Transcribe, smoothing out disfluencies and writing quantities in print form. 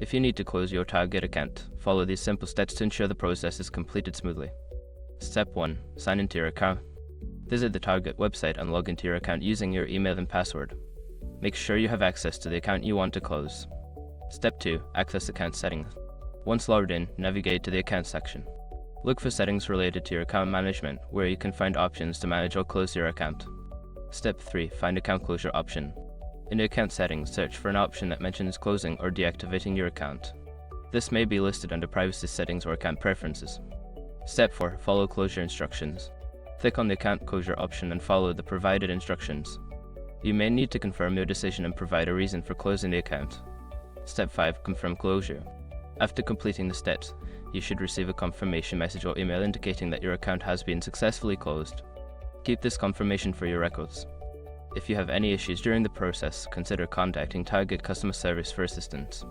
If you need to close your Target account, follow these simple steps to ensure the process is completed smoothly. Step 1. Sign into your account. Visit the Target website and log into your account using your email and password. Make sure you have access to the account you want to close. Step 2. Access account settings. Once logged in, navigate to the account section. Look for settings related to your account management, where you can find options to manage or close your account. Step 3. Find account closure option. In the account settings, search for an option that mentions closing or deactivating your account. This may be listed under privacy settings or account preferences. Step 4. Follow closure instructions. Click on the account closure option and follow the provided instructions. You may need to confirm your decision and provide a reason for closing the account. Step 5. Confirm closure. After completing the steps, you should receive a confirmation message or email indicating that your account has been successfully closed. Keep this confirmation for your records. If you have any issues during the process, consider contacting Target customer service for assistance.